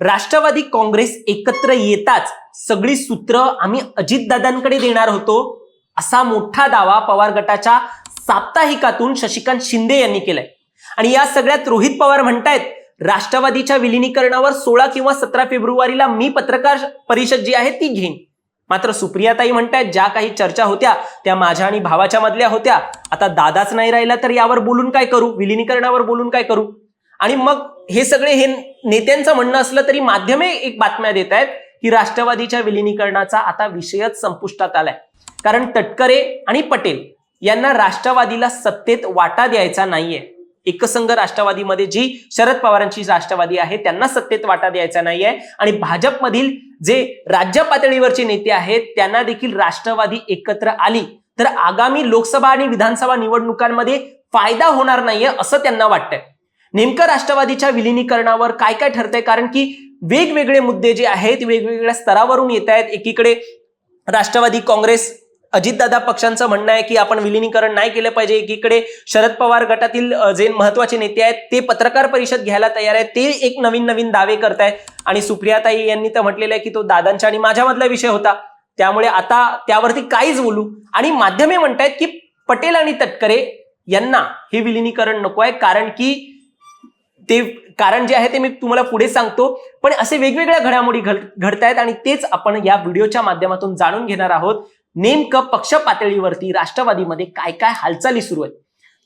राष्ट्रवादी काँग्रेस एकत्र येताच सगळी सूत्र आम्ही अजितदादांकडे देणार होतो, असा मोठा दावा पवार गटाच्या साप्ताहिकातून शशिकांत शिंदे यांनी केलाय. आणि या सगळ्यात रोहित पवार म्हणतायत राष्ट्रवादीच्या विलिनीकरणावर 16 किंवा 17 फेब्रुवारीला मी पत्रकार परिषद जी आहे ती घेईन. मात्र सुप्रियाताई म्हणतायत ज्या काही चर्चा होत्या त्या माझ्या आणि भावाच्या मधल्या होत्या. आता दादाच नाही राहिला तर यावर बोलून काय करू, विलिनीकरणावर बोलून काय करू. आणि मग हे सगळे हे नेत्यांचं म्हणणं असलं तरी माध्यमे एक बातम्या देत आहेत की राष्ट्रवादीच्या विलिनीकरणाचा आता विषयच संपुष्टात आलाय. कारण तटकरे आणि पटेल यांना राष्ट्रवादीला सत्तेत वाटा द्यायचा नाहीये. एकसंघ राष्ट्रवादीमध्ये जी शरद पवारांची राष्ट्रवादी आहे त्यांना सत्तेत वाटा द्यायचा नाहीये. आणि भाजपमधील जे राज्य पातळीवरचे नेते आहेत त्यांना देखील राष्ट्रवादी एकत्र आली तर आगामी लोकसभा आणि विधानसभा निवडणुकांमध्ये फायदा होणार नाहीये असं त्यांना वाटतंय. नेमकं राष्ट्रवादीच्या विलिनीकरणावर काय काय ठरतंय, कारण की वेगवेगळे मुद्दे जे आहेत वेगवेगळ्या स्तरावरून येत आहेत. एकीकडे राष्ट्रवादी काँग्रेस अजितदादा पक्षांचं म्हणणं आहे की आपण विलिनीकरण नाही केलं पाहिजे. एकीकडे शरद पवार गटातील जे महत्वाचे नेते आहेत ते पत्रकार परिषद घ्यायला तयार आहेत, ते एक नवीन दावे करतायत. आणि सुप्रियाताई यांनी तर म्हटलेलं आहे की तो दादांच्या आणि माझ्यामधला विषय होता, त्यामुळे आता त्यावरती काहीच बोलू. आणि माध्यमे म्हणतायत की पटेल आणि तटकरे यांना हे विलिनीकरण नको आहे, कारण की ते कारण जे आहे ते मी तुम्हाला पुढे सांगतो. पण असे वेगवेगळ्या घडामोडी घडतायत आणि तेच आपण या व्हिडिओच्या माध्यमातून जाणून घेणार आहोत. नेमकं पक्ष पातळीवरती राष्ट्रवादीमध्ये काय काय हालचाली सुरू आहेत.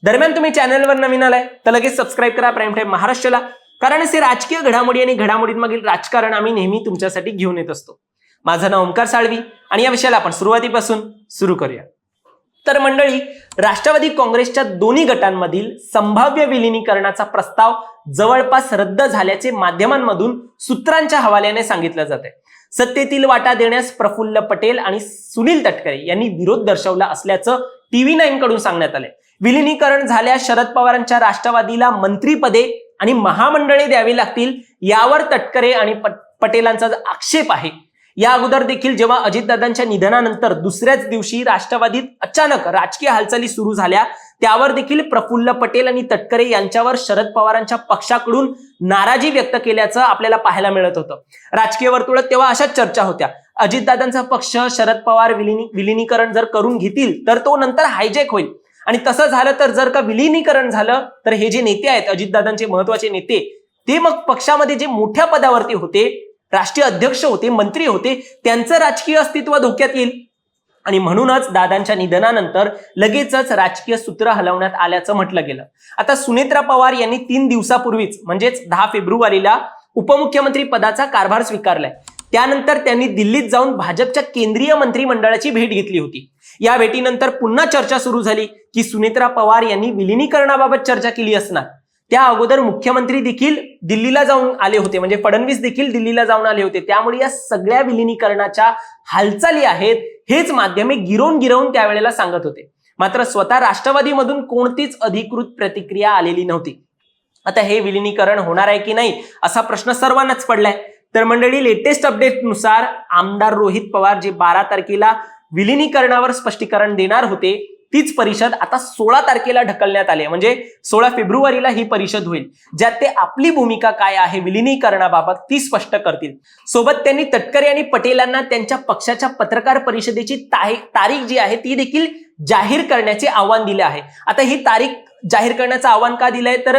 दरम्यान तुम्ही चॅनलवर नवीन आलाय तर लगेच सबस्क्राईब करा प्राईम टाइम महाराष्ट्राला, कारण असे राजकीय घडामोडी आणि घडामोडींमागील राजकारण आम्ही नेहमी तुमच्यासाठी घेऊन येत असतो. माझं नाव ओंकार साळवी आणि या विषयाला आपण सुरुवातीपासून सुरू करूया. तर मंडळी, राष्ट्रवादी काँग्रेसच्या दोन्ही गटांमधील संभाव्य विलिनीकरणाचा प्रस्ताव जवळपास रद्द झाल्याचे माध्यमांमधून सूत्रांच्या हवाल्याने सांगितलं जात आहे. सत्तेतील वाटा देण्यास प्रफुल्ल पटेल आणि सुनील तटकरे यांनी विरोध दर्शवला असल्याचं TV9 कडून सांगण्यात आलंय. विलिनीकरण झाल्यास शरद पवारांच्या राष्ट्रवादीला मंत्रीपदे आणि महामंडळे द्यावी लागतील यावर तटकरे आणि पटेलांचा आक्षेप आहे. या अगोदर देखील जेव्हा अजितदादांच्या निधनानंतर दुसऱ्याच दिवशी राष्ट्रवादीत अचानक राजकीय हालचाली सुरू झाल्या, त्यावर देखील प्रफुल्ल पटेल आणि तटकरे यांच्यावर शरद पवारांच्या पक्षाकडून नाराजी व्यक्त केल्याचं आपल्याला पाहायला मिळत होतं. राजकीय वर्तुळात तेव्हा अशाच चर्चा होत्या. अजितदादांचा पक्ष शरद पवार विलिनीकरण जर करून घेतील तर तो नंतर हायजॅक होईल. आणि तसं झालं तर जर का विलिनीकरण झालं तर हे जे नेते आहेत अजितदादांचे महत्वाचे नेते, ते मग पक्षामध्ये जे मोठ्या पदावरती होते, राष्ट्रीय अध्यक्ष होते, मंत्री होते, त्यांचं राजकीय अस्तित्व धोक्यात येईल. आणि म्हणूनच दादांच्या निधनानंतर लगेचच राजकीय सूत्र हलवण्यात आल्याचं म्हटलं गेलं. आता सुनेत्रा पवार यांनी 3 दिवसापूर्वीच म्हणजेच 10 फेब्रुवारीला उपमुख्यमंत्री पदाचा कारभार स्वीकारलाय. त्यानंतर त्यांनी दिल्लीत जाऊन भाजपच्या केंद्रीय मंत्रिमंडळाची भेट घेतली होती. या भेटीनंतर पुन्हा चर्चा सुरू झाली की सुनेत्रा पवार यांनी विलिनीकरणाबाबत चर्चा केली असणार. त्या अगोदर मुख्यमंत्री देखील दिल्लीला जाऊन आले होते, म्हणजे फडणवीस देखील दिल्लीला जाऊन आले होते. त्यामुळे या सगळ्या विलिनीकरणाच्या हालचाली आहेत हेच माध्यमे गिरवून त्यावेळेला सांगत होते. मात्र स्वतः राष्ट्रवादीमधून कोणतीच अधिकृत प्रतिक्रिया आलेली नव्हती. आता हे विलिनीकरण होणार आहे की नाही असा प्रश्न सर्वांनाच पडलाय. तर मंडळी, लेटेस्ट अपडेटनुसार आमदार रोहित पवार जे 12 तारखेला विलिनीकरणावर स्पष्टीकरण देणार होते, तीच परिषद आता 16 तारखेला ढकलण्यात आली. म्हणजे 16 फेब्रुवारीला ही परिषद होईल, ज्यात ते आपली भूमिका काय आहे विलिनीकरणाबाबत ती स्पष्ट करतील. सोबत त्यांनी तटकरे आणि पटेलांना त्यांच्या पक्षाच्या पत्रकार परिषदेची तारीख जी आहे ती देखील जाहीर करण्याचे आव्हान दिले आहे. आता ही तारीख जाहीर करण्याचं आव्हान का दिलंय तर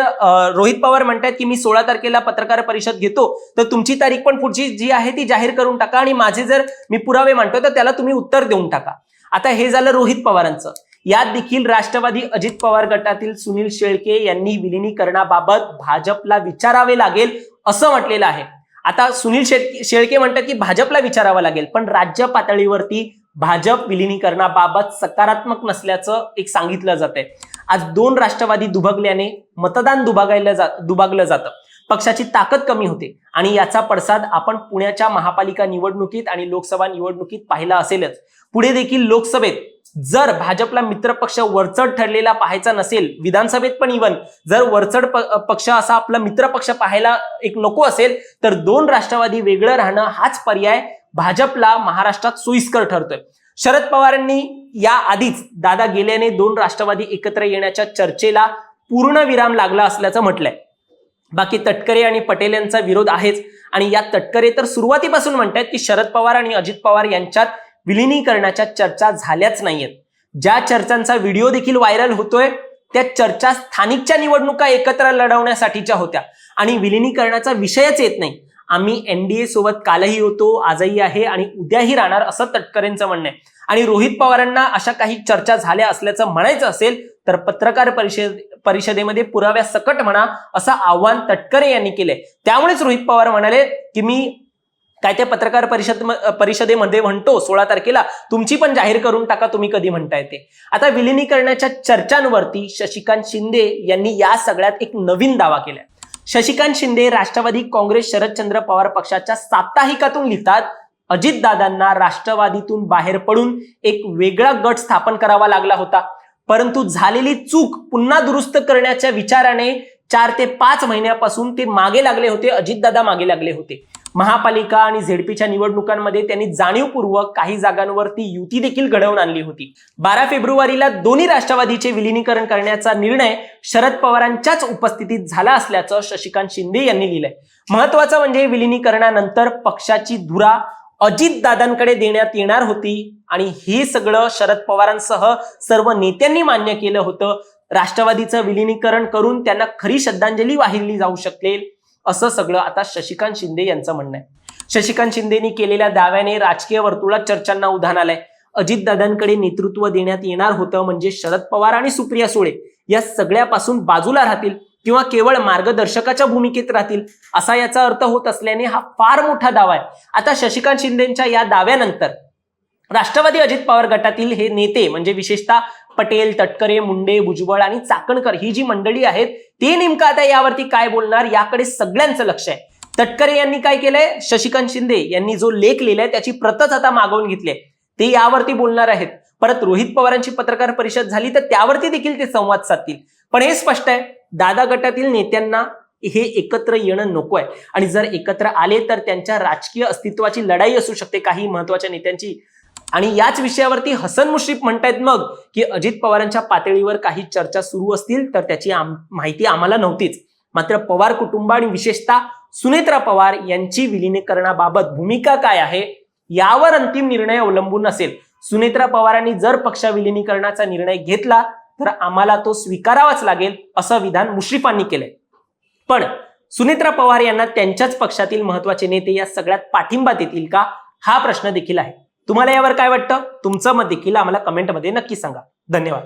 रोहित पवार म्हणतात की मी 16 तारखेला पत्रकार परिषद घेतो तर तुमची तारीख पण पुढची जी आहे ती जाहीर करून टाका आणि माझे जर मी पुरावे मांडतो तर त्याला तुम्ही उत्तर देऊन टाका. आता हे झालं रोहित पवारांचं. यात देखील राष्ट्रवादी अजित पवार गटातील सुनील शेळके यांनी विलिनीकरणाबाबत भाजपला विचारावे लागेल असं म्हटलेलं आहे. आता सुनील शेळके म्हणतात की भाजपला विचारावं लागेल, पण राज्य पातळीवरती भाजप विलिनीकरणाबाबत सकारात्मक नसल्याचं एक सांगितलं जात आहे. आज 2 राष्ट्रवादी दुभगल्याने मतदान दुभागलं जातं, पक्षाची ताकद कमी होते आणि याचा पडसाद आपण पुण्याच्या महापालिका निवडणुकीत आणि लोकसभा निवडणुकीत पाहिला असेलच. पुढे देखील लोकसभेत जर भाजपला मित्रपक्ष वरचढ ठरलेला पाहायचा नसेल, विधानसभेत पण इव्हन जर वरचढ पक्ष असा आपला मित्रपक्ष पाहायला एक नको असेल तर 2 राष्ट्रवादी वेगळं राहणं हाच पर्याय भाजपला महाराष्ट्रात सोयीस्कर ठरतोय. शरद पवारांनी या आधीच दादा गेल्याने 2 राष्ट्रवादी एकत्र येण्याच्या चर्चेला पूर्ण विराम लागला असल्याचं म्हटलंय. बाकी तटकरे आणि पटेल यांचा विरोध आहेच, आणि या तटकरे तर सुरुवातीपासून म्हणतात की शरद पवार आणि अजित पवार यांच्यात विलिनीकरणाच्या चर्चा झाल्याच नाहीयेत. ज्या चर्चांचा व्हिडिओ देखील व्हायरल होतोय त्या चर्चा स्थानिकच्या निवडणुका एकत्र लढवण्यासाठीच्या होत्या आणि विलिनीकरणाचा विषयच येत नाही. आम्ही एनडीए सोबत कालही होतो, आजही आहे आणि उद्याही राहणार, असं तटकरेंचं म्हणणं आहे. आणि रोहित पवारांना अशा काही चर्चा झाल्या असल्याचं म्हणायचं असेल तर पत्रकार परिषदेमध्ये पुराव्या सकट म्हणा, असं आव्हान तटकरे यांनी केलंय. त्यामुळेच रोहित पवार म्हणाले की मी काय त्या पत्रकार परिषदेमध्ये म्हणतो 16 तारखेला, तुमची पण जाहीर करून टाका तुम्ही कधी म्हणताय ते. आता विलिनीकरणाच्या चर्चांवरती शशिकांत शिंदे यांनी या सगळ्यात एक नवीन दावा केलाय. शशिकांत शिंदे राष्ट्रवादी काँग्रेस शरदचंद्र पवार पक्षाच्या साप्ताहिकातून लिहितात, अजितदादांना राष्ट्रवादीतून बाहेर पडून एक वेगळा गट स्थापन करावा लागला होता, परंतु झालेली चूक पुन्हा दुरुस्त करण्याच्या विचाराने 4 ते 5 महिन्यापासून ते मागे लागले होते, अजितदादा मागे लागले होते. महापालिका आणि झेडपीच्या निवडणुकांमध्ये त्यांनी जाणीवपूर्वक काही जागांवरती युती देखील घडवून आणली होती. 12 फेब्रुवारीला दोन्ही राष्ट्रवादीचे विलिनीकरण करण्याचा निर्णय शरद पवारांच्याच उपस्थितीत झाला असल्याचं शशिकांत शिंदे यांनी लिहिलंय. महत्वाचं म्हणजे विलिनीकरणानंतर पक्षाची धुरा अजितदादांकडे देण्यात येणार होती आणि हे सगळं शरद पवारांसह सर्व नेत्यांनी मान्य केलं होतं. राष्ट्रवादीचं विलिनीकरण करून त्यांना खरी श्रद्धांजली वाहिली जाऊ शकेल, असं सगळं आता शशिकांत शिंदे यांचं म्हणणं आहे. शशिकांत शिंदेनी केलेल्या दाव्याने राजकीय वर्तुळात चर्चांना उधाण आलंय. अजितदादांकडे नेतृत्व देण्यात येणार होतं म्हणजे शरद पवार आणि सुप्रिया सुळे या सगळ्यापासून बाजूला राहतील किंवा केवळ मार्गदर्शकाच्या भूमिकेत राहतील, असा याचा अर्थ होत असल्याने हा फार मोठा दावा आहे. आता शशिकांत शिंदेच्या या दाव्यानंतर राष्ट्रवादी अजित पवार गटातील हे नेते म्हणजे विशेषतः पटेल, तटकरे, मुंडे, भुजबळ आणि चाकणकर ही जी मंडळी आहेत ते नेमकं आता यावरती काय बोलणार याकडे सगळ्यांचं लक्ष आहे. तटकरे यांनी काय केलंय, शशिकांत शिंदे यांनी जो लेख लिहिलाय त्याची प्रतच आता मागवून घेतली, ते यावरती बोलणार आहेत. परत रोहित पवारांची पत्रकार परिषद झाली तर त्यावरती देखील ते संवाद साधतील. पण हे स्पष्ट आहे, दादा गटातील नेत्यांना हे एकत्र येणं नको आहे आणि जर एकत्र आले तर त्यांच्या राजकीय अस्तित्वाची लढाई असू शकते काही महत्वाच्या नेत्यांची. आणि याच विषयावरती हसन मुश्रीफ म्हणतायत मग की अजित पवारांच्या पातळीवर काही चर्चा सुरू असतील तर त्याची माहिती आम्हाला नव्हतीच. मात्र पवार कुटुंब आणि विशेषतः सुनेत्रा पवार यांची विलिनीकरणाबाबत भूमिका काय आहे यावर अंतिम निर्णय अवलंबून असेल. सुनेत्रा पवारांनी जर पक्ष विलिनीकरणाचा निर्णय घेतला तर आम्हाला तो स्वीकारावाच लागेल, असं विधान मुश्रीफांनी केलंय. पण सुनेत्रा पवार यांना त्यांच्याच पक्षातील महत्वाचे नेते या सगळ्यात पाठिंबा देतील का, हा प्रश्न देखील आहे. तुम्हाला यावर काय वाटतं? तुमचं मत देखील आम्हाला कमेंटमध्ये नक्की सांगा. धन्यवाद.